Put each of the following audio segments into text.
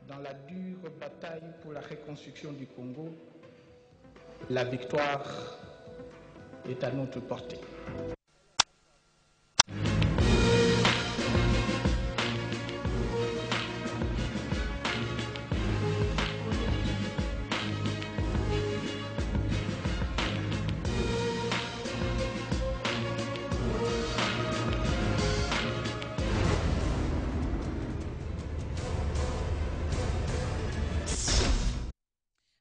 dans la dure bataille pour la reconstruction du Congo, la victoire est à notre portée.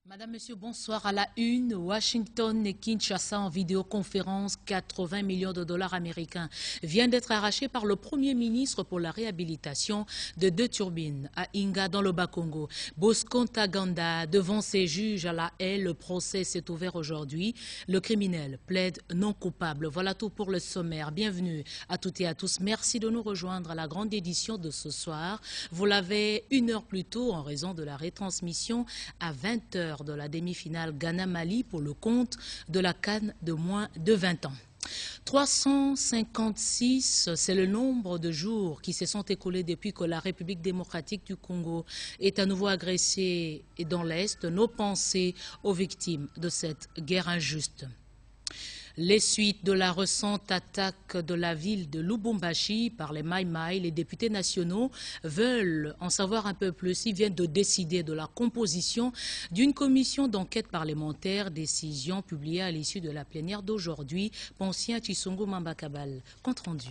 Madame, Monsieur, bonsoir. À la une, Washington et Kinshasa en vidéoconférence, 80 millions de dollars américains viennent d'être arrachés par le Premier ministre pour la réhabilitation de 2 turbines à Inga dans le Bas-Congo. Bosco Ntaganda, devant ses juges à La Haye, le procès s'est ouvert aujourd'hui. Le criminel plaide non coupable. Voilà tout pour le sommaire. Bienvenue à toutes et à tous. Merci de nous rejoindre à la grande édition de ce soir. Vous l'avez 1 heure plus tôt en raison de la retransmission à 20 h de la demi-finale Ghana-Mali pour le compte de la CAN de moins de 20 ans. 356, c'est le nombre de jours qui se sont écoulés depuis que la République démocratique du Congo est à nouveau agressée dans l'Est. Nos pensées aux victimes de cette guerre injuste. Les suites de la récente attaque de la ville de Lubumbashi par les Maï-Maï, les députés nationaux veulent en savoir un peu plus. Ils viennent de décider de la composition d'une commission d'enquête parlementaire, décision publiée à l'issue de la plénière d'aujourd'hui. Poncien Tshisongo Mambakabal, compte rendu.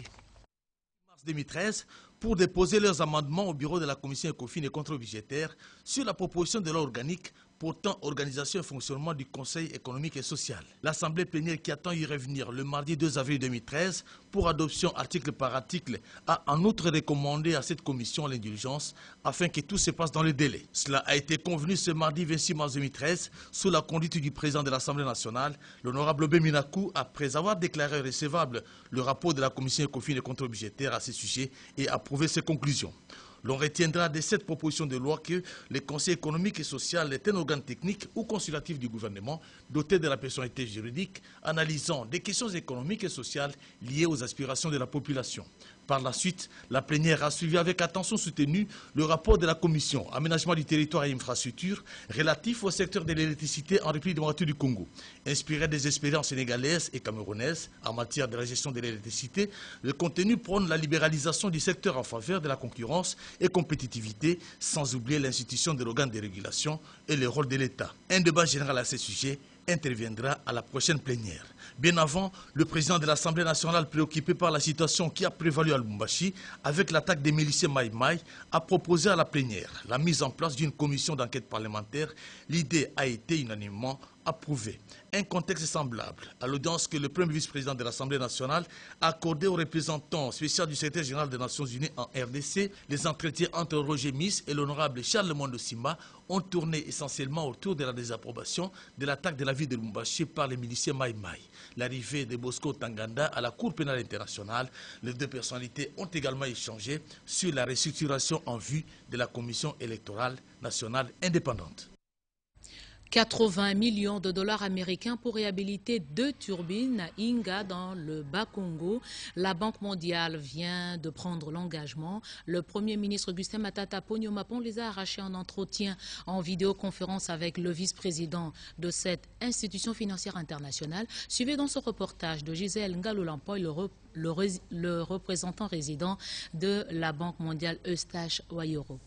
Mars 2013, pour déposer leurs amendements au bureau de la commission ECOFIN et contrôle budgétaire sur la proposition de loi organique portant organisation et fonctionnement du Conseil économique et social. L'Assemblée plénière qui attend y revenir le mardi 2 avril 2013 pour adoption article par article a en outre recommandé à cette commission l'indulgence afin que tout se passe dans le délai. Cela a été convenu ce mardi 26 mars 2013 sous la conduite du président de l'Assemblée nationale, l'honorable Beminakou, après avoir déclaré recevable le rapport de la commission ECOFIN et contrôle budgétaire à ce sujet et approuvé ses conclusions. L'on retiendra de cette proposition de loi que le Conseil économique et social est un organe technique ou consultatif du gouvernement doté de la personnalité juridique analysant des questions économiques et sociales liées aux aspirations de la population. Par la suite, la plénière a suivi avec attention soutenue le rapport de la Commission Aménagement du territoire et infrastructures relatif au secteur de l'électricité en République démocratique du Congo. Inspiré des expériences sénégalaises et camerounaises en matière de la gestion de l'électricité, le contenu prône la libéralisation du secteur en faveur de la concurrence et compétitivité, sans oublier l'institution de l'organe de régulation et le rôle de l'État. Un débat général à ce sujet interviendra à la prochaine plénière. Bien avant, le président de l'Assemblée nationale, préoccupé par la situation qui a prévalu à Lubumbashi avec l'attaque des miliciens Maï-Maï, a proposé à la plénière la mise en place d'une commission d'enquête parlementaire. L'idée a été unanimement approuvée. Un contexte semblable à l'audience que le premier vice-président de l'Assemblée nationale a accordé au représentant spécial du secrétaire général des Nations Unies en RDC. Les entretiens entre Roger Miss et l'honorable Charles Mondo Simba ont tourné essentiellement autour de la désapprobation de l'attaque de la ville de Lubumbashi par les miliciens Maï-Maï. L'arrivée de Bosco Ntaganda à la Cour pénale internationale, les deux personnalités ont également échangé sur la restructuration en vue de la Commission électorale nationale indépendante. 80 millions de dollars américains pour réhabiliter 2 turbines à Inga dans le Bas-Congo. La Banque mondiale vient de prendre l'engagement. Le Premier ministre Augustin Matata Ponyo Mapon les a arrachés en entretien en vidéoconférence avec le vice-président de cette institution financière internationale. Suivez dans ce reportage de Gisèle Ngalolampoy, le représentant résident de la Banque mondiale Eustache Wayoro.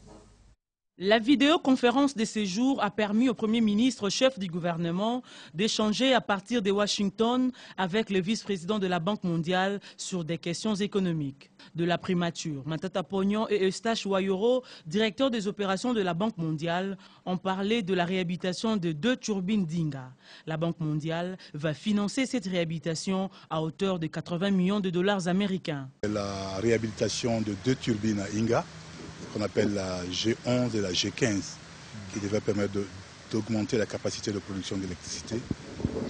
La vidéoconférence de ce jour a permis au Premier ministre, chef du gouvernement, d'échanger à partir de Washington avec le vice-président de la Banque mondiale sur des questions économiques. De la primature, Matata Ponyo et Eustache Wayoro, directeur des opérations de la Banque mondiale, ont parlé de la réhabilitation de 2 turbines d'Inga. La Banque mondiale va financer cette réhabilitation à hauteur de 80 millions de dollars américains. La réhabilitation de 2 turbines à Inga, qu'on appelle la G11 et la G15, qui devait permettre d'augmenter la capacité de production d'électricité.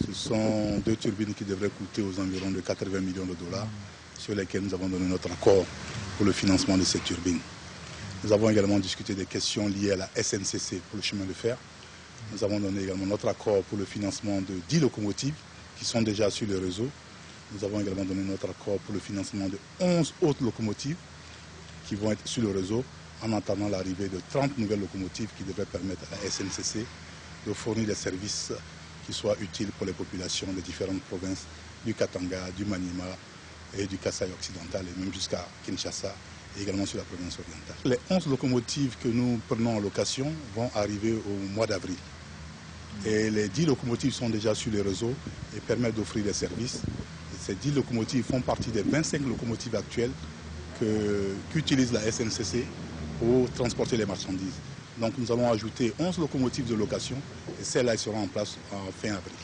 Ce sont 2 turbines qui devraient coûter aux environs de 80 millions de dollars, sur lesquelles nous avons donné notre accord pour le financement de ces turbines. Nous avons également discuté des questions liées à la SNCC pour le chemin de fer. Nous avons donné également notre accord pour le financement de 10 locomotives qui sont déjà sur le réseau. Nous avons également donné notre accord pour le financement de 11 autres locomotives qui vont être sur le réseau. en attendant l'arrivée de 30 nouvelles locomotives qui devraient permettre à la SNCC de fournir des services qui soient utiles pour les populations des différentes provinces du Katanga, du Maniema et du Kasaï occidental et même jusqu'à Kinshasa et également sur la province orientale. Les 11 locomotives que nous prenons en location vont arriver au mois d'avril. Et les 10 locomotives sont déjà sur les réseaux et permettent d'offrir des services. Et ces 10 locomotives font partie des 25 locomotives actuelles qu'utilise la SNCC pour transporter les marchandises. Donc nous allons ajouter 11 locomotives de location et celles-là seront en place en fin avril.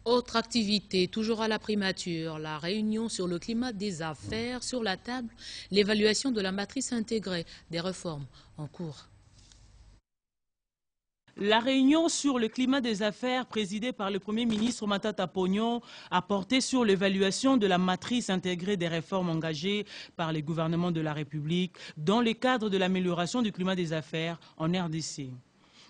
Autre activité, toujours à la primature, la réunion sur le climat des affaires, sur la table, l'évaluation de la matrice intégrée des réformes en cours. La réunion sur le climat des affaires présidée par le Premier ministre Matata Ponyo a porté sur l'évaluation de la matrice intégrée des réformes engagées par les gouvernements de la République dans le cadre de l'amélioration du climat des affaires en RDC.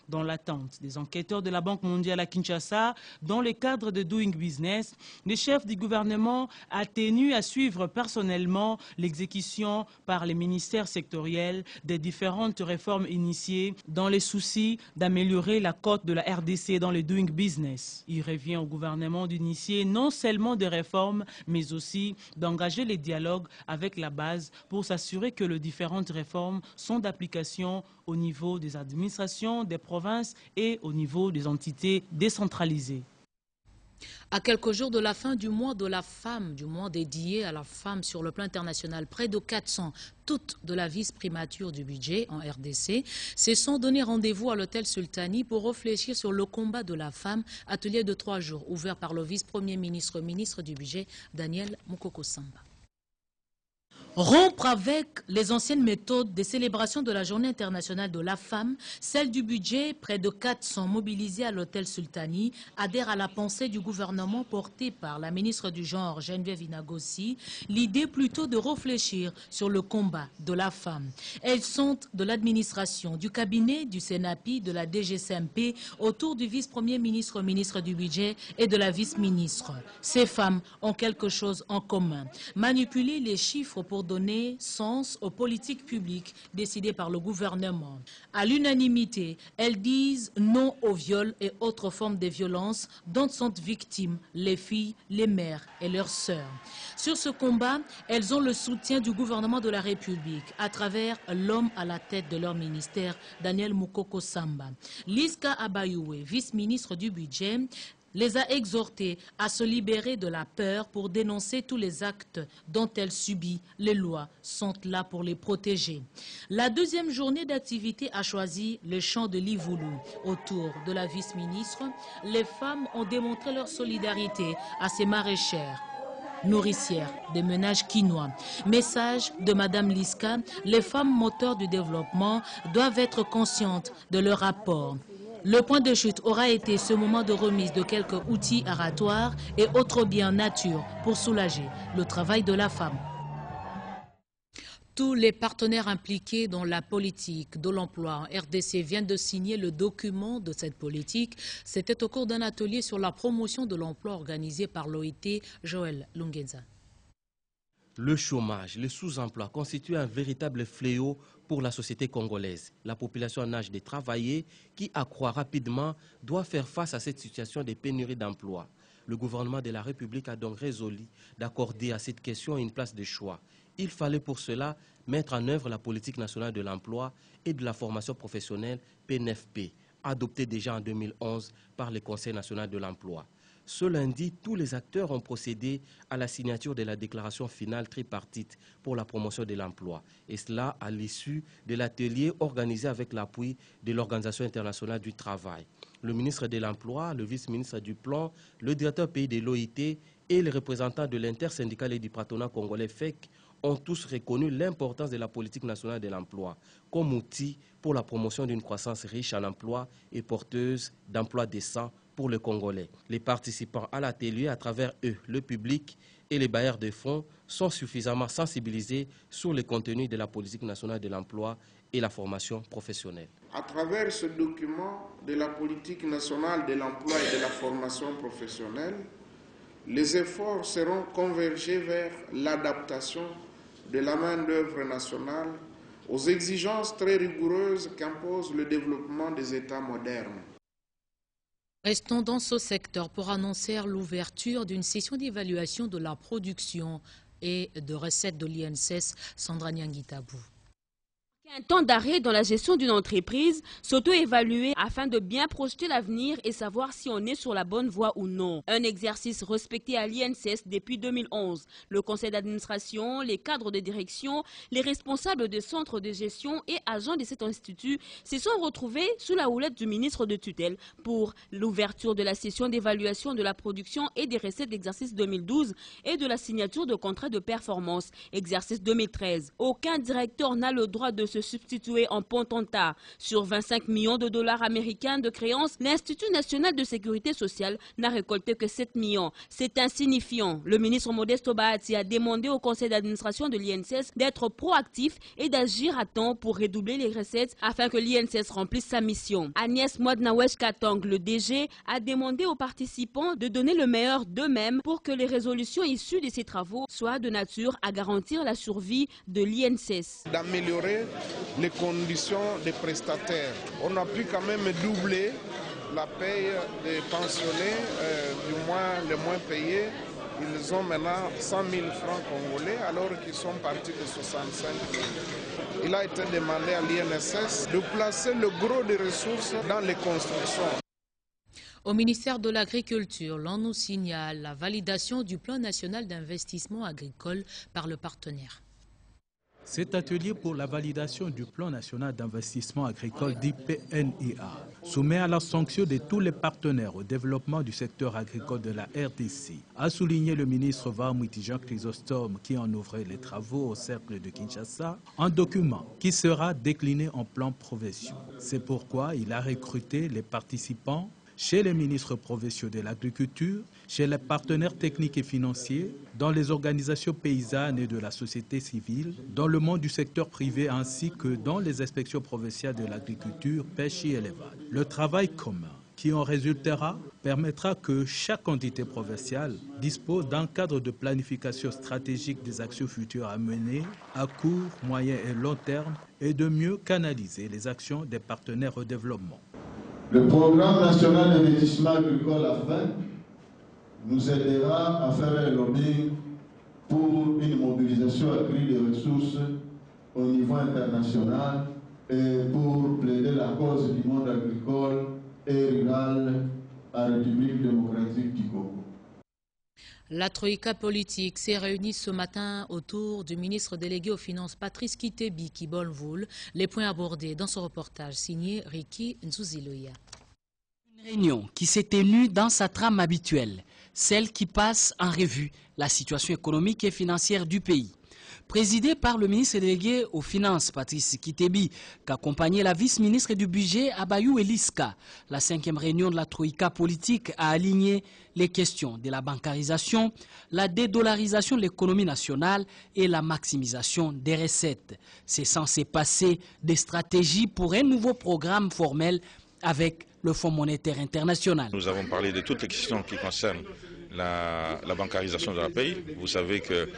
Dans l'attente des enquêteurs de la Banque mondiale à Kinshasa, dans le cadre de Doing Business, le chef du gouvernement a tenu à suivre personnellement l'exécution par les ministères sectoriels des différentes réformes initiées dans le souci d'améliorer la cote de la RDC dans le Doing Business. Il revient au gouvernement d'initier non seulement des réformes, mais aussi d'engager les dialogues avec la base pour s'assurer que les différentes réformes sont d'application au niveau des administrations, des provinces et au niveau des entités décentralisées. À quelques jours de la fin du mois de la femme, du mois dédié à la femme sur le plan international, près de 400, toutes de la vice-primature du budget en RDC, se sont donné rendez-vous à l'hôtel Sultani pour réfléchir sur le combat de la femme, atelier de 3 jours, ouvert par le vice-premier ministre, ministre du budget, Daniel Mukoko Samba. Rompre avec les anciennes méthodes des célébrations de la Journée internationale de la femme, celle du budget, près de 400 mobilisés à l'hôtel Sultani, adhèrent à la pensée du gouvernement portée par la ministre du Genre, Geneviève Inagossi, l'idée plutôt de réfléchir sur le combat de la femme. Elles sont de l'administration, du cabinet, du CENAPI, de la DGCMP, autour du vice-premier ministre, ministre du budget et de la vice-ministre. Ces femmes ont quelque chose en commun. Manipuler les chiffres pour donner sens aux politiques publiques décidées par le gouvernement. À l'unanimité, elles disent non au viol et autres formes de violence dont sont victimes les filles, les mères et leurs sœurs. Sur ce combat, elles ont le soutien du gouvernement de la République à travers l'homme à la tête de leur ministère, Daniel Mukoko Samba. Liska Abayoué, vice-ministre du budget, les a exhortés à se libérer de la peur pour dénoncer tous les actes dont elles subissent. Les lois sont là pour les protéger. La deuxième journée d'activité a choisi le champ de Livoulou. Autour de la vice-ministre, les femmes ont démontré leur solidarité à ces maraîchères, nourricières des ménages quinois. Message de Madame Liska, les femmes moteurs du développement doivent être conscientes de leur rapport. Le point de chute aura été ce moment de remise de quelques outils aratoires et autres biens nature pour soulager le travail de la femme. Tous les partenaires impliqués dans la politique de l'emploi en RDC viennent de signer le document de cette politique. C'était au cours d'un atelier sur la promotion de l'emploi organisé par l'OIT. Joël Lungenza. Le chômage, le sous-emploi constituent un véritable fléau pour la société congolaise. La population en âge de travailler, qui accroît rapidement, doit faire face à cette situation de pénurie d'emploi. Le gouvernement de la République a donc résolu d'accorder à cette question une place de choix. Il fallait pour cela mettre en œuvre la politique nationale de l'emploi et de la formation professionnelle PNFP, adoptée déjà en 2011 par le Conseil national de l'emploi. Ce lundi, tous les acteurs ont procédé à la signature de la déclaration finale tripartite pour la promotion de l'emploi. Et cela à l'issue de l'atelier organisé avec l'appui de l'Organisation internationale du travail. Le ministre de l'Emploi, le vice-ministre du Plan, le directeur pays de l'OIT et les représentants de l'intersyndicale et du patronat congolais FEC ont tous reconnu l'importance de la politique nationale de l'emploi comme outil pour la promotion d'une croissance riche en emploi et porteuse d'emplois décents pour le Congolais. Les participants à l'atelier, à travers eux, le public et les bailleurs de fonds, sont suffisamment sensibilisés sur le contenu de la politique nationale de l'emploi et la formation professionnelle. À travers ce document de la politique nationale de l'emploi et de la formation professionnelle, les efforts seront convergés vers l'adaptation de la main-d'œuvre nationale aux exigences très rigoureuses qu'impose le développement des États modernes. Restons dans ce secteur pour annoncer l'ouverture d'une session d'évaluation de la production et de recettes de l'INSS. Sandra Nyangitabou. Un temps d'arrêt dans la gestion d'une entreprise, s'auto-évaluer afin de bien projeter l'avenir et savoir si on est sur la bonne voie ou non. Un exercice respecté à l'INSS depuis 2011. Le conseil d'administration, les cadres de direction, les responsables des centres de gestion et agents de cet institut se sont retrouvés sous la houlette du ministre de tutelle pour l'ouverture de la session d'évaluation de la production et des recettes d'exercice 2012 et de la signature de contrats de performance, exercice 2013. Aucun directeur n'a le droit de se substituer en potentat. Sur 25 millions de dollars américains de créances, l'Institut national de sécurité sociale n'a récolté que 7 millions. C'est insignifiant. Le ministre Modeste Bahati a demandé au conseil d'administration de l'INSS d'être proactif et d'agir à temps pour redoubler les recettes afin que l'INSS remplisse sa mission. Agnès Mwadnawesh Katang, le DG, a demandé aux participants de donner le meilleur d'eux-mêmes pour que les résolutions issues de ces travaux soient de nature à garantir la survie de l'INSS. D'améliorer les conditions des prestataires. On a pu quand même doubler la paye des pensionnés, du moins les moins payés. Ils ont maintenant 100 000 francs congolais alors qu'ils sont partis de 65 000. Il a été demandé à l'INSS de placer le gros des ressources dans les constructions. Au ministère de l'Agriculture, l'on nous signale la validation du plan national d'investissement agricole par le partenaire. Cet atelier pour la validation du plan national d'investissement agricole dit PNIA soumet à la sanction de tous les partenaires au développement du secteur agricole de la RDC, a souligné le ministre Vamwiti Jean Chrysostome qui en ouvrait les travaux au cercle de Kinshasa, un document qui sera décliné en plan profession. C'est pourquoi il a recruté les participants chez les ministres provinciaux de l'agriculture, chez les partenaires techniques et financiers, dans les organisations paysannes et de la société civile, dans le monde du secteur privé ainsi que dans les inspections provinciales de l'agriculture, pêche et élevage. Le travail commun qui en résultera permettra que chaque entité provinciale dispose d'un cadre de planification stratégique des actions futures à mener à court, moyen et long terme et de mieux canaliser les actions des partenaires au développement. Le programme national d'investissement agricole AFIN nous aidera à faire un lobbying pour une mobilisation accrue des ressources au niveau international et pour plaider la cause du monde agricole et rural en République démocratique du Congo. La troïka politique s'est réunie ce matin autour du ministre délégué aux Finances Patrice Kitebi Kibolvoul. Les points abordés dans ce reportage signé Ricky Nzuziloya. Une réunion qui s'est tenue dans sa trame habituelle, celle qui passe en revue la situation économique et financière du pays. Présidée par le ministre délégué aux Finances, Patrice Kitebi, qu'accompagnait la vice-ministre du Budget, Abayou Eliska. La 5e réunion de la troïka politique a aligné les questions de la bancarisation, la dédollarisation de l'économie nationale et la maximisation des recettes. C'est censé passer des stratégies pour un nouveau programme formel avec le Fonds monétaire international. Nous avons parlé de toutes les questions qui concernent la bancarisation de la pays. Vous savez que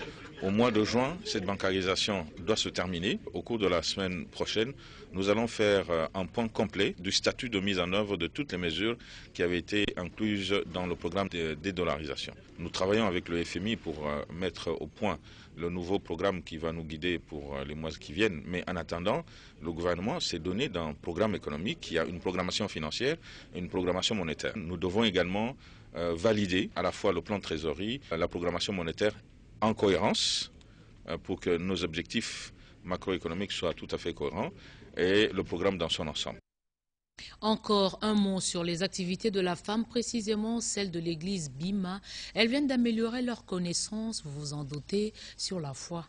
au mois de juin, cette bancarisation doit se terminer. Au cours de la semaine prochaine, nous allons faire un point complet du statut de mise en œuvre de toutes les mesures qui avaient été incluses dans le programme de dédollarisation. Nous travaillons avec le FMI pour mettre au point le nouveau programme qui va nous guider pour les mois qui viennent. Mais en attendant, le gouvernement s'est donné d'un programme économique qui a une programmation financière et une programmation monétaire. Nous devons également valider à la fois le plan de trésorerie, la programmation monétaire en cohérence pour que nos objectifs macroéconomiques soient tout à fait cohérents et le programme dans son ensemble. Encore un mot sur les activités de la femme, précisément celles de l'église Bima. Elles viennent d'améliorer leurs connaissances, vous vous en doutez, sur la foi.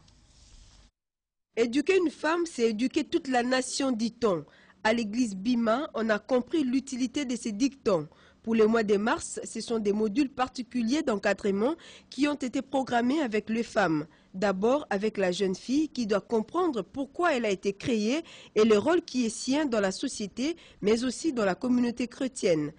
Éduquer une femme, c'est éduquer toute la nation, dit-on. À l'église Bima, on a compris l'utilité de ces dictons. Pour le mois de mars, ce sont des modules particuliers d'encadrement qui ont été programmés avec les femmes. D'abord avec la jeune fille qui doit comprendre pourquoi elle a été créée et le rôle qui est sien dans la société, mais aussi dans la communauté chrétienne.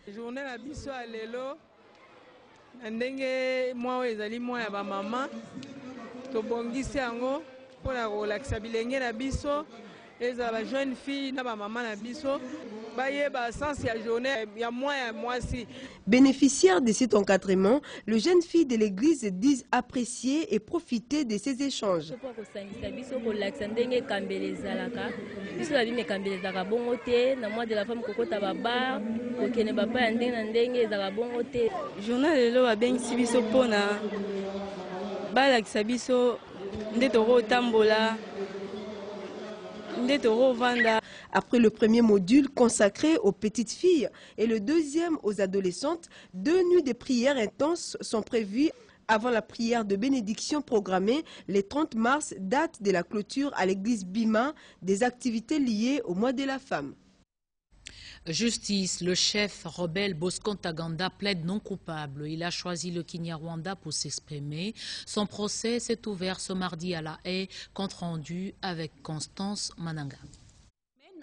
ezala jeune fille na ba maman na biso bayeba sens ya journée ya moi si. Bénéficiaires de cet encadrement, les jeunes filles de l'église disent apprécier et profiter de ces échanges. Journal lelo abengisi biso pona balakisa biso nde tokotambola nde tokovanda. Après le premier module consacré aux petites filles et le deuxième aux adolescentes, 2 nuits de prières intenses sont prévues avant la prière de bénédiction programmée le 30 mars, date de la clôture à l'église Bima des activités liées au mois de la femme. Justice, le chef rebelle Bosco Ntaganda plaide non coupable. Il a choisi le Kinyarwanda pour s'exprimer. Son procès s'est ouvert ce mardi à La Haye, compte rendu avec Constance Mananga.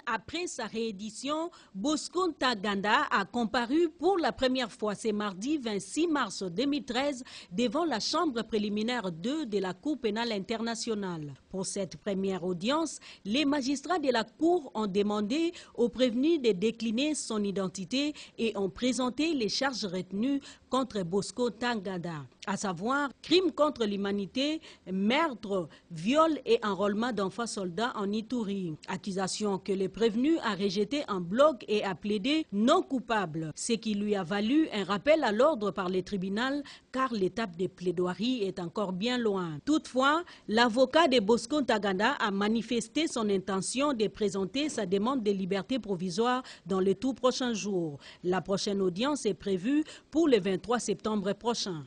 Après sa réédition, Bosco Ntaganda a comparu pour la première fois ce mardi 26 mars 2013 devant la chambre préliminaire 2 de la Cour pénale internationale. Pour cette première audience, les magistrats de la Cour ont demandé au prévenu de décliner son identité et ont présenté les charges retenues contre Bosco Ntaganda, à savoir crime contre l'humanité, meurtre, viol et enrôlement d'enfants soldats en Ituri. Accusation que le prévenu a rejeté en bloc et a plaidé non coupable, ce qui lui a valu un rappel à l'ordre par le tribunal car l'étape de plaidoirie est encore bien loin. Toutefois, l'avocat de Bosco Ntaganda a manifesté son intention de présenter sa demande de liberté provisoire dans les tout prochains jours. La prochaine audience est prévue pour le 23 septembre prochain.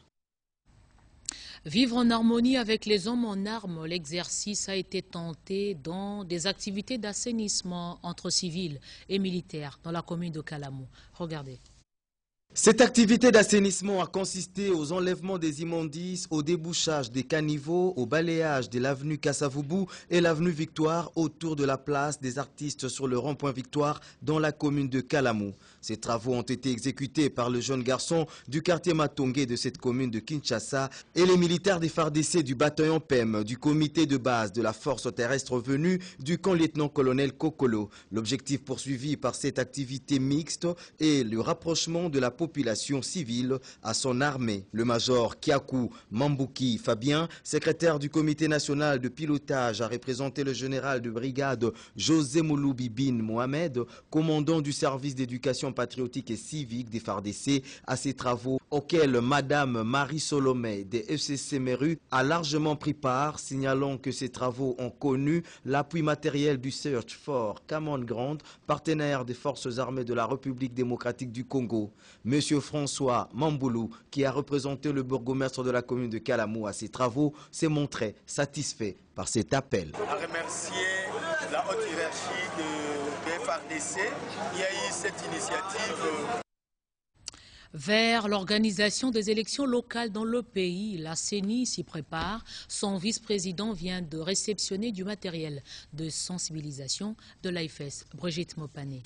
Vivre en harmonie avec les hommes en armes, l'exercice a été tenté dans des activités d'assainissement entre civils et militaires dans la commune de Kalamou. Regardez. Cette activité d'assainissement a consisté aux enlèvements des immondices, au débouchage des caniveaux, au balayage de l'avenue Kassavubu et l'avenue Victoire autour de la place des artistes sur le rond-point Victoire dans la commune de Kalamou. Ces travaux ont été exécutés par le jeune garçon du quartier Matongé de cette commune de Kinshasa et les militaires des FARDC du bataillon PEM, du comité de base de la force terrestre venue du camp lieutenant-colonel Kokolo. L'objectif poursuivi par cette activité mixte est le rapprochement de la population civile à son armée. Le major Kiakou Mambuki Fabien, secrétaire du comité national de pilotage, a représenté le général de brigade José Mouloubi Bin Mohamed, commandant du service d'éducation patriotique et civique des FARDC, à ces travaux auxquels Madame Marie Solomé des FCC Meru a largement pris part, signalant que ces travaux ont connu l'appui matériel du Search for Common Ground, partenaire des forces armées de la République démocratique du Congo. Monsieur François Mamboulou, qui a représenté le bourgmestre de la commune de Kalamou à ces travaux, s'est montré satisfait par cet appel. À remercier la haute hiérarchie de FARDC qui a eu cette initiative. Vers l'organisation des élections locales dans le pays, la CENI s'y prépare. Son vice-président vient de réceptionner du matériel de sensibilisation de l'AIFES. Brigitte Mopane.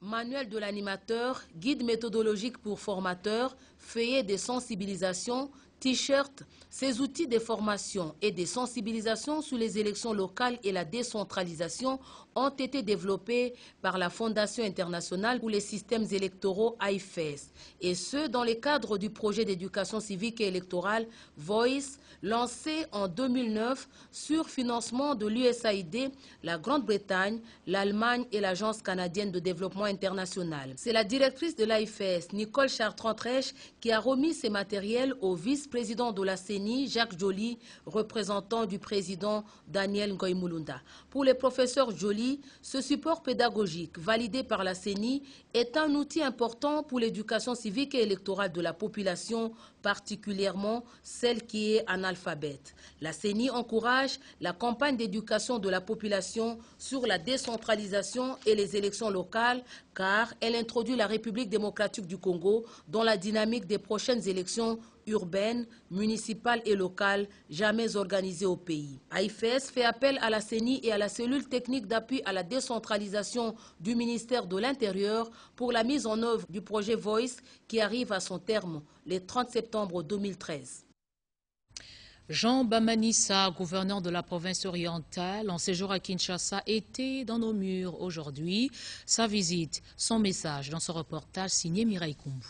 Manuel de l'animateur, guide méthodologique pour formateurs, feuillet de sensibilisation, t-shirt, ces outils de formation et de sensibilisation sur les élections locales et la décentralisation ont été développés par la Fondation internationale pour les systèmes électoraux AIFES, et ce dans le cadre du projet d'éducation civique et électorale Voice, lancé en 2009 sur financement de l'USAID, la Grande-Bretagne, l'Allemagne et l'Agence canadienne de développement international. C'est la directrice de l'AIFES, Nicole Chartrand-Trèche, qui a remis ces matériels au vice-président de la CENI, Jacques Joly, représentant du président Daniel Ngoï-Moulunda. Pour le professeur Joly, ce support pédagogique validé par la CENI est un outil important pour l'éducation civique et électorale de la population, particulièrement celle qui est analphabète. La CENI encourage la campagne d'éducation de la population sur la décentralisation et les élections locales, car elle introduit la République démocratique du Congo dans la dynamique des prochaines élections urbaines, municipales et locales jamais organisées au pays. AIFES fait appel à la CENI et à la cellule technique d'appui à la décentralisation du ministère de l'Intérieur pour la mise en œuvre du projet Voice qui arrive à son terme le 30 septembre 2013. Jean Bamanissa, gouverneur de la province orientale, en séjour à Kinshasa, était dans nos murs aujourd'hui. Sa visite, son message dans ce reportage signé Mireille Koumbu.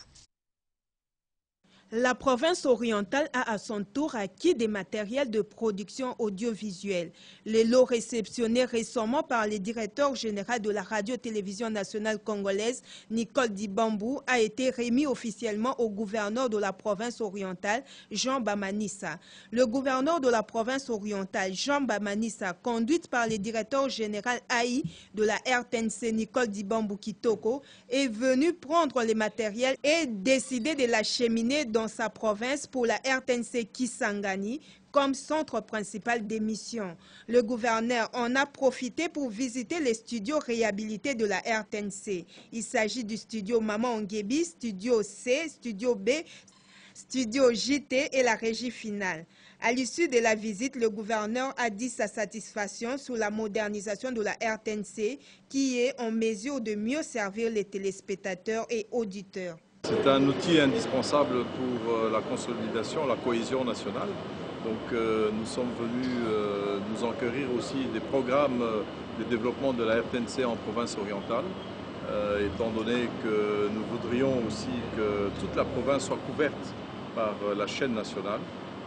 La province orientale a à son tour acquis des matériels de production audiovisuelle. Les lots réceptionnés récemment par le directeur général de la radio-télévision nationale congolaise, Nicole Dibambou, a été remis officiellement au gouverneur de la province orientale, Jean Bamanissa. Le gouverneur de la province orientale, Jean Bamanissa, conduite par le directeur général AI de la RTNC, Nicole Dibambou Kitoko, est venu prendre les matériels et décider de l'acheminer dans sa province pour la RTNC Kisangani comme centre principal d'émission. Le gouverneur en a profité pour visiter les studios réhabilités de la RTNC. Il s'agit du studio Maman Ongebi, studio C, studio B, studio JT et la régie finale. À l'issue de la visite, le gouverneur a dit sa satisfaction sur la modernisation de la RTNC qui est en mesure de mieux servir les téléspectateurs et auditeurs. C'est un outil indispensable pour la consolidation, la cohésion nationale. Donc nous sommes venus nous enquérir aussi des programmes de développement de la RTNC en province orientale, étant donné que nous voudrions aussi que toute la province soit couverte par la chaîne nationale.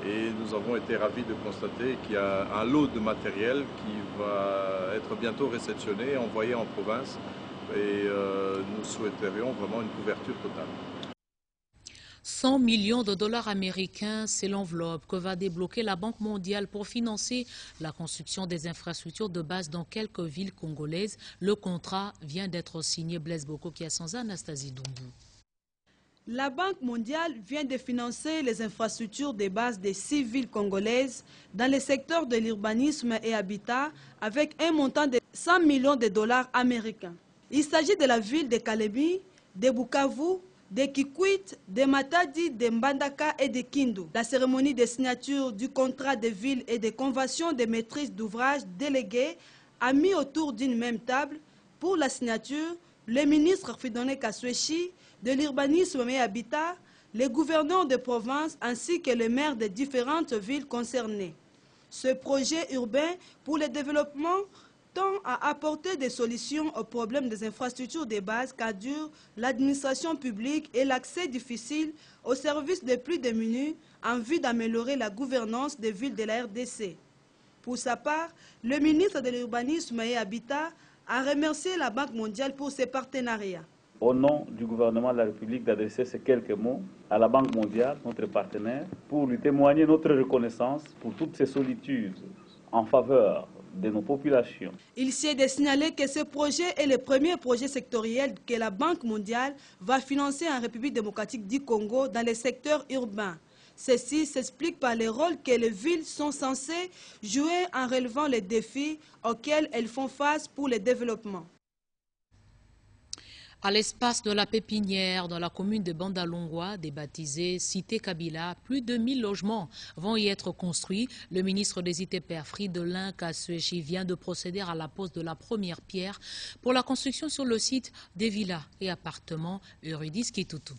Et nous avons été ravis de constater qu'il y a un lot de matériel qui va être bientôt réceptionné et envoyé en province. Et nous souhaiterions vraiment une couverture totale. 100 millions de dollars américains, c'est l'enveloppe que va débloquer la Banque mondiale pour financer la construction des infrastructures de base dans quelques villes congolaises. Le contrat vient d'être signé. Blaise Boko Kiasanza, Anastasie Doumbou. La Banque mondiale vient de financer les infrastructures de base des 6 villes congolaises dans les secteurs de l'urbanisme et habitat avec un montant de 100 millions de dollars américains. Il s'agit de la ville de Kalebi, de Bukavu, de Kikwit, de Matadi, de Mbandaka et de Kindu. La cérémonie de signature du contrat de ville et de convention de maîtrise d'ouvrage délégués a mis autour d'une même table pour la signature le ministre Fidone Kasweshi de l'urbanisme et habitat, les gouverneurs de province ainsi que les maires des différentes villes concernées. Ce projet urbain pour le développement tend à apporter des solutions aux problèmes des infrastructures de base qu'endure l'administration publique et l'accès difficile aux services des plus démunis en vue d'améliorer la gouvernance des villes de la RDC. Pour sa part, le ministre de l'Urbanisme et Habitat a remercié la Banque mondiale pour ses partenariats. Au nom du gouvernement de la République, d'adresser ces quelques mots à la Banque mondiale, notre partenaire, pour lui témoigner notre reconnaissance pour toutes ces solitudes en faveur de nos populations. Il s'est de signaler que ce projet est le premier projet sectoriel que la Banque mondiale va financer en République démocratique du Congo dans les secteurs urbains. Ceci s'explique par le rôle que les villes sont censées jouer en relevant les défis auxquels elles font face pour le développement. À l'espace de la Pépinière, dans la commune de Bandalongwa, débaptisée Cité Kabila, plus de 1000 logements vont y être construits. Le ministre des ITPR, Fridolin Kasweshi, vient de procéder à la pose de la première pierre pour la construction sur le site des villas et appartements Eurydice Kitutu.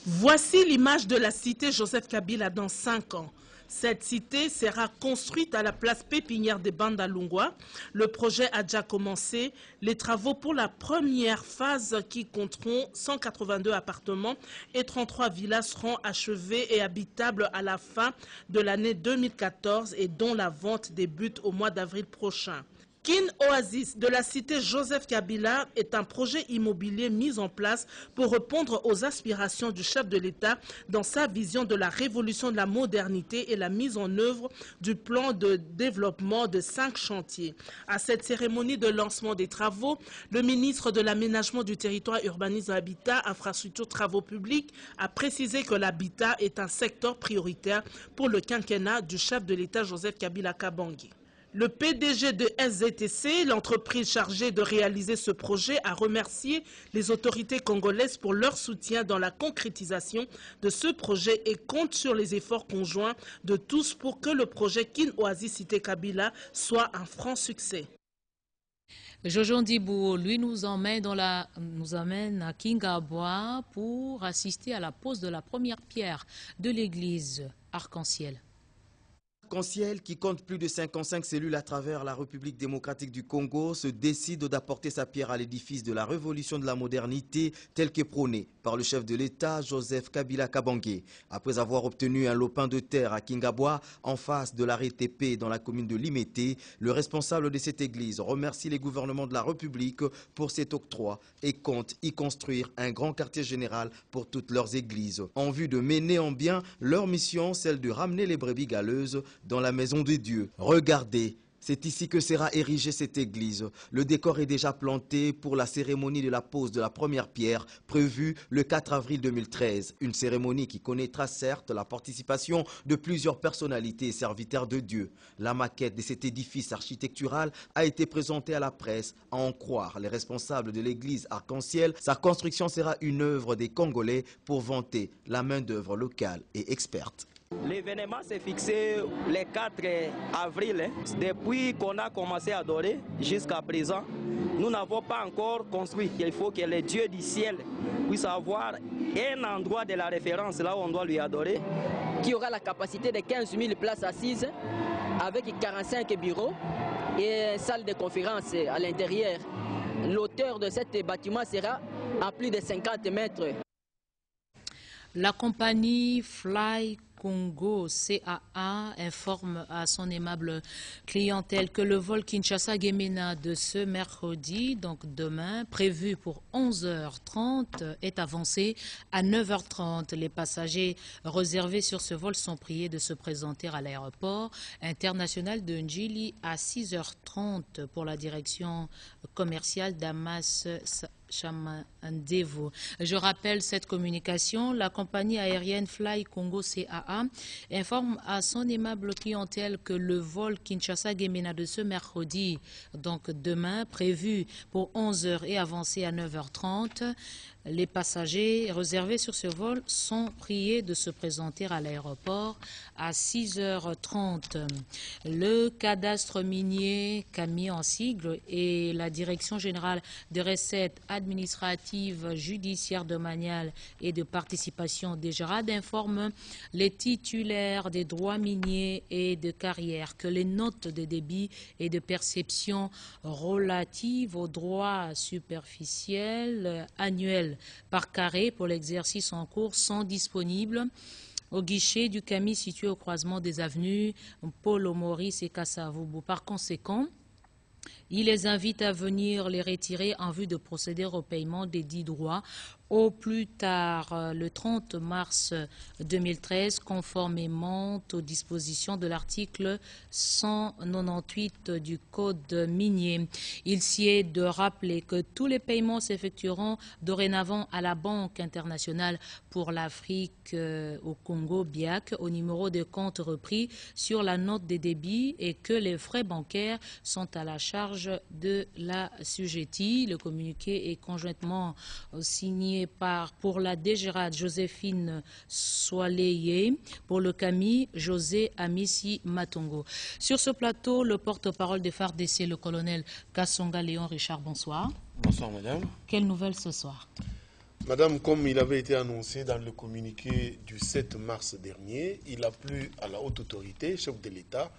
Voici l'image de la cité Joseph Kabila dans 5 ans. Cette cité sera construite à la place Pépinière de Bandalongwa. Le projet a déjà commencé. Les travaux pour la première phase qui compteront 182 appartements et 33 villas seront achevés et habitables à la fin de l'année 2014 et dont la vente débute au mois d'avril prochain. Kin Oasis de la cité Joseph Kabila est un projet immobilier mis en place pour répondre aux aspirations du chef de l'État dans sa vision de la révolution de la modernité et la mise en œuvre du plan de développement de 5 chantiers. À cette cérémonie de lancement des travaux, le ministre de l'Aménagement du territoire, urbanisme, habitat, infrastructures, travaux publics a précisé que l'habitat est un secteur prioritaire pour le quinquennat du chef de l'État Joseph Kabila Kabange. Le PDG de SZTC, l'entreprise chargée de réaliser ce projet, a remercié les autorités congolaises pour leur soutien dans la concrétisation de ce projet et compte sur les efforts conjoints de tous pour que le projet Kin Oasis Cité Kabila soit un franc succès. Jojo Ndibou, lui, nous amène à Kingabwa pour assister à la pose de la première pierre de l'église Arc-en-Ciel. Arc-en-Ciel, qui compte plus de 55 cellules à travers la République démocratique du Congo, se décide d'apporter sa pierre à l'édifice de la révolution de la modernité tel que prôné par le chef de l'État, Joseph Kabila Kabange. Après avoir obtenu un lopin de terre à Kingabwa, en face de l'arrêt TP dans la commune de Limete, le responsable de cette église remercie les gouvernements de la République pour cet octroi et compte y construire un grand quartier général pour toutes leurs églises, en vue de mener en bien leur mission, celle de ramener les brebis galeuses dans la maison de Dieu. Regardez, c'est ici que sera érigée cette église. Le décor est déjà planté pour la cérémonie de la pose de la première pierre prévue le 4 avril 2013. Une cérémonie qui connaîtra certes la participation de plusieurs personnalités et serviteurs de Dieu. La maquette de cet édifice architectural a été présentée à la presse. À en croire les responsables de l'église Arc-en-Ciel, sa construction sera une œuvre des Congolais pour vanter la main-d'œuvre locale et experte. L'événement s'est fixé le 4 avril. Depuis qu'on a commencé à adorer jusqu'à présent, nous n'avons pas encore construit. Il faut que le Dieu du ciel puisse avoir un endroit de la référence là où on doit lui adorer, qui aura la capacité de 15 000 places assises avec 45 bureaux et une salle de conférence à l'intérieur. L'auteur de cet bâtiment sera à plus de 50 mètres. La compagnie Fly Congo CAA informe à son aimable clientèle que le vol Kinshasa-Gemena de ce mercredi, donc demain, prévu pour 11h30, est avancé à 9h30. Les passagers réservés sur ce vol sont priés de se présenter à l'aéroport international de Njili à 6h30 pour la direction commerciale d'Amas Chamandevo. Je rappelle cette communication. La compagnie aérienne Fly Congo CAA informe à son aimable clientèle que le vol Kinshasa-Gemena de ce mercredi, donc demain, prévu pour 11h et avancé à 9h30, les passagers réservés sur ce vol sont priés de se présenter à l'aéroport à 6h30. Le cadastre minier, CAMI en sigle, et la Direction générale des recettes administratives, judiciaires, domaniales et de participation des GERAD informent les titulaires des droits miniers et de carrière que les notes de débit et de perception relatives aux droits superficiels annuels par carré pour l'exercice en cours sont disponibles au guichet du CAMI situé au croisement des avenues Paul Maurice et Kasavubu. Par conséquent, il les invite à venir les retirer en vue de procéder au paiement des dits droits au plus tard le 30 mars 2013, conformément aux dispositions de l'article 198 du Code minier. Il s'y est de rappeler que tous les paiements s'effectueront dorénavant à la Banque internationale pour l'Afrique au Congo, BIAC, au numéro de compte repris sur la note des débits et que les frais bancaires sont à la charge de la sujettie. Le communiqué est conjointement signé pour la DGRAD Joséphine Soaleye, pour le CAMI José Amissi Matongo. Sur ce plateau, le porte-parole des FARDC, le colonel Kassonga Léon Richard, bonsoir. Bonsoir madame. Quelle nouvelle ce soir? Madame, comme il avait été annoncé dans le communiqué du 7 mars dernier, il a plu à la haute autorité, chef de l'État,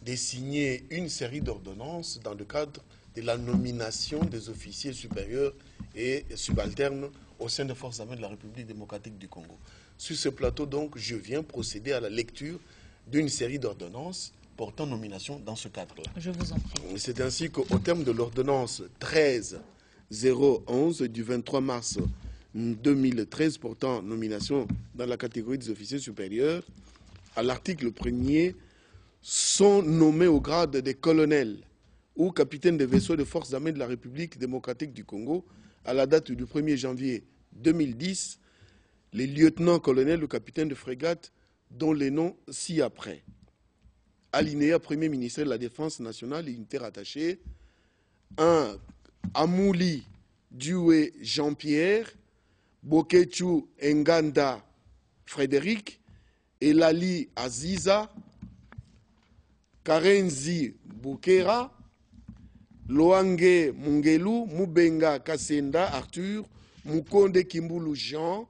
de signer une série d'ordonnances dans le cadre de la nomination des officiers supérieurs et subalternes au sein des forces armées de la République démocratique du Congo. Sur ce plateau, donc, je viens procéder à la lecture d'une série d'ordonnances portant nomination dans ce cadre-là. Je vous en prie. C'est ainsi qu'au terme de l'ordonnance 13-011 du 23 mars 2013 portant nomination dans la catégorie des officiers supérieurs, à l'article 1er, sont nommés au grade de colonel ou capitaine de vaisseaux des forces armées de la République démocratique du Congo à la date du 1er janvier 2010, les lieutenants-colonels ou capitaines de frégate dont les noms ci-après. Alinéa Premier ministère de la Défense nationale et unité rattachée. 1. Amouli Djoué Jean-Pierre, Bokechu Nganda Frédéric, Elali Aziza, Karenzi Boukera, Loange Mungelu, Mubenga Kasenda Arthur, Mukonde Kimbulu Jean,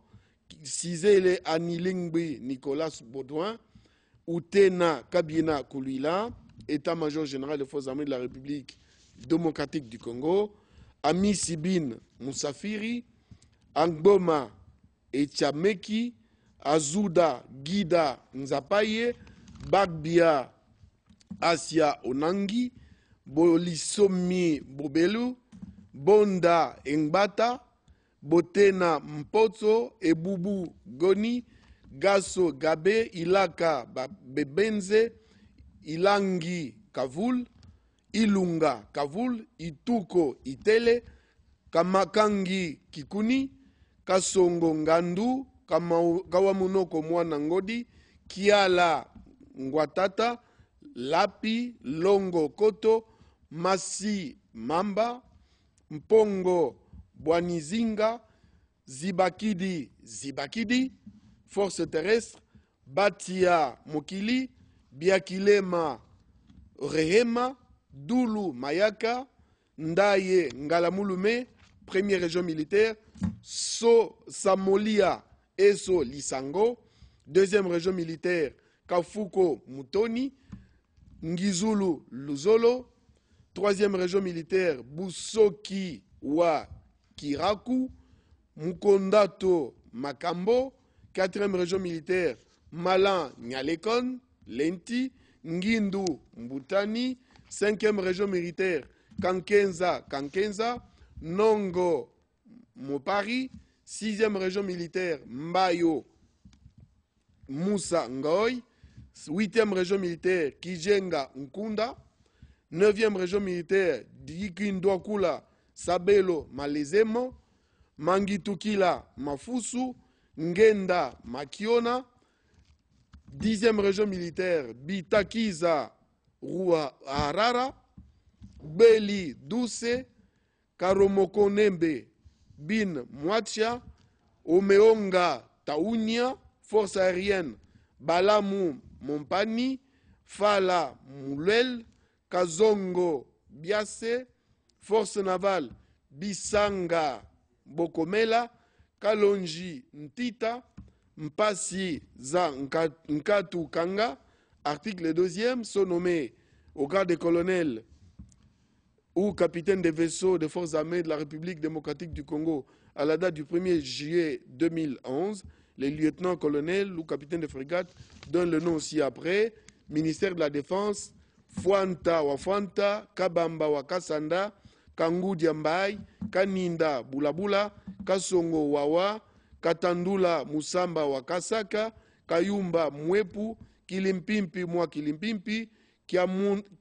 Sizele Anilingbi Nicolas Baudouin, Outena Kabina Koulilan, État-major général des forces armées de la République démocratique du Congo, Ami Sibine Moussafiri, Angboma Echameki, Azuda Gida Nzapaye, Bagbia Asia Onangi, Bolisomi Bobelu, Bonda Engbata, Botena Mpoto, Ebubu Goni, Gaso Gabe, Ilaka Bebenze, Ilangi Kavul, Ilunga Kavul, Ituko Itele, Kamakangi Kikuni, Kasongo Ngandu, Kawamunoko Mwana Ngodi, Kiala Ngwatata, Lapi Longo Koto, Masi Mamba, Mpongo Bwanizinga, Zibakidi, Force terrestre, Batia Mokili, Biakilema Rehema, Doulou Mayaka, Ndaye Ngalamulume, première région militaire, So Samolia Eso Lisango, deuxième région militaire, Kafuko Mutoni, Ngizulu Luzolo, troisième région militaire, Busoki Wa Kiraku, Mukondato Makambo, quatrième région militaire, Malan Nyalekon, Lenti, Ngindu Mbutani, cinquième région militaire, Kankenza, Nongo Mopari, sixième région militaire, Mbayo Moussa Ngoy, huitième région militaire, Kijenga Nkunda, neuvième région militaire, Dikindwakula Sabelo Malezemo, Mangitukila Mafusu, Ngenda Makiona, 10e région militaire, Bitakiza Rua Harara, Beli Douce, Karomokonembe Bin Mwachia, Omeonga Taounia, force aérienne Balamu Mompani, Fala Moulel, Kazongo Biase, force navale Bisanga Bokomela, Kalonji Ntita, Mpasi Za Nkatu Kanga, article 2e, sont nommés au grade de colonel ou capitaine des vaisseaux des forces armées de la République démocratique du Congo à la date du 1er juillet 2011. Les lieutenants-colonels ou capitaines de frégate donnent le nom aussi après. Ministère de la Défense, Fuanta Wafanta, Kabamba Wakasanda, Kangu Diambai, Kaninda Bulabula, Kasongo Wawa, Katandula Musamba Wakasaka, Kayumba Mwepu, Kilimpimpi Mwa Kilimpimpi,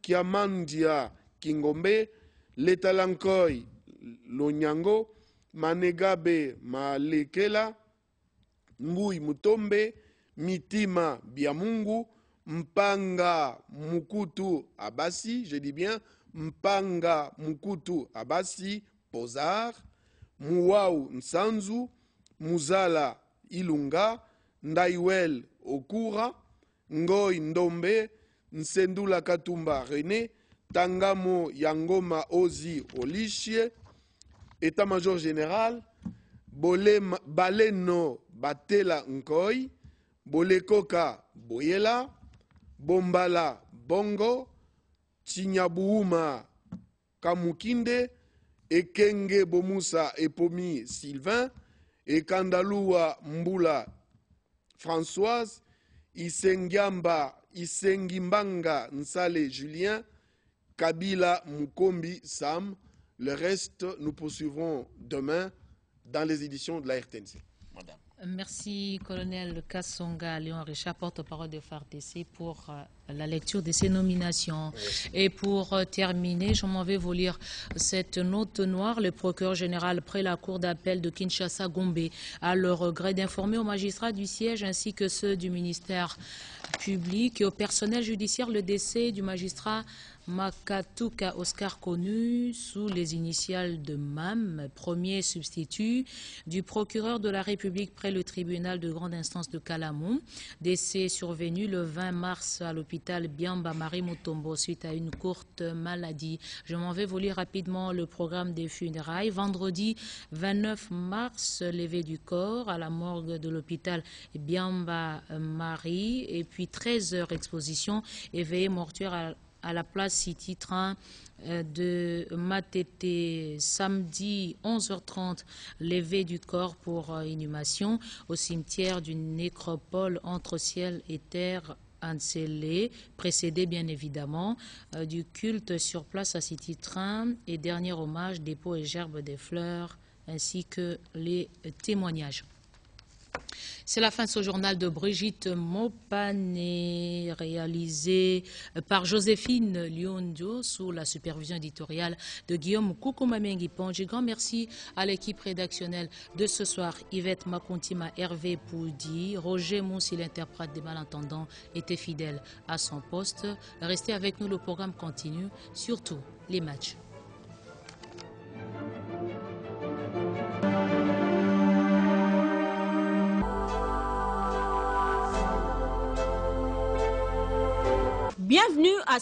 Kiamandia Kingombe, Letalankoi Lonyango, Manegabe Malekela, Mbui Mutombe, Mitima Biamungu, Mpanga Mukutu Abasi, je dis bien Mpanga Mukutu Abasi, Pozar, Muwau Nsanzu, Muzala Ilunga, Ndaiwel Okura, Ngoi Ndombe, Nsendula Katumba René, Tangamo Yangoma Ozi Olishie, État-major général, Baleno Batela Nkoi, Bolekoka Boyela, Bombala Bongo, Chinyabuuma Kamukinde, Ekenge Bomusa Epomi Sylvain, Ekandalua Mbula Françoise, Isengimbanga Nsale Julien, Kabila Mukombi Sam. Le reste, nous poursuivrons demain dans les éditions de la RTNC. Madame. Merci, colonel Kassonga Léon Richard, porte-parole de FARDC, pour la lecture de ces nominations. Merci. Et pour terminer, je m'en vais vous lire cette note noire. Le procureur général près la cour d'appel de Kinshasa, Gombe, a le regret d'informer aux magistrats du siège ainsi que ceux du ministère public et au personnel judiciaire le décès du magistrat Makatuka Oscar, connu sous les initiales de MAM, premier substitut du procureur de la République près le tribunal de grande instance de Calamon. Décès survenu le 20 mars à l'hôpital Biamba Marie Mutombo suite à une courte maladie. Je m'en vais vous lire rapidement le programme des funérailles. Vendredi 29 mars, levée du corps à la morgue de l'hôpital Biamba Marie. Et puis 13h, exposition et veillée mortuaire à la place City Train de Matete. Samedi 11h30, levée du corps pour inhumation au cimetière d'une nécropole entre ciel et terre Anselé, précédé bien évidemment du culte sur place à City Train et dernier hommage, dépôt et gerbe des fleurs ainsi que les témoignages. C'est la fin de ce journal de Brigitte Mopane, réalisé par Joséphine Liondio sous la supervision éditoriale de Guillaume Koukoumamengi Pongi. Grand merci à l'équipe rédactionnelle de ce soir, Yvette Makontima, Hervé Poudi, Roger Moussi, l'interprète des malentendants, était fidèle à son poste. Restez avec nous, le programme continue, surtout les matchs. Bienvenue à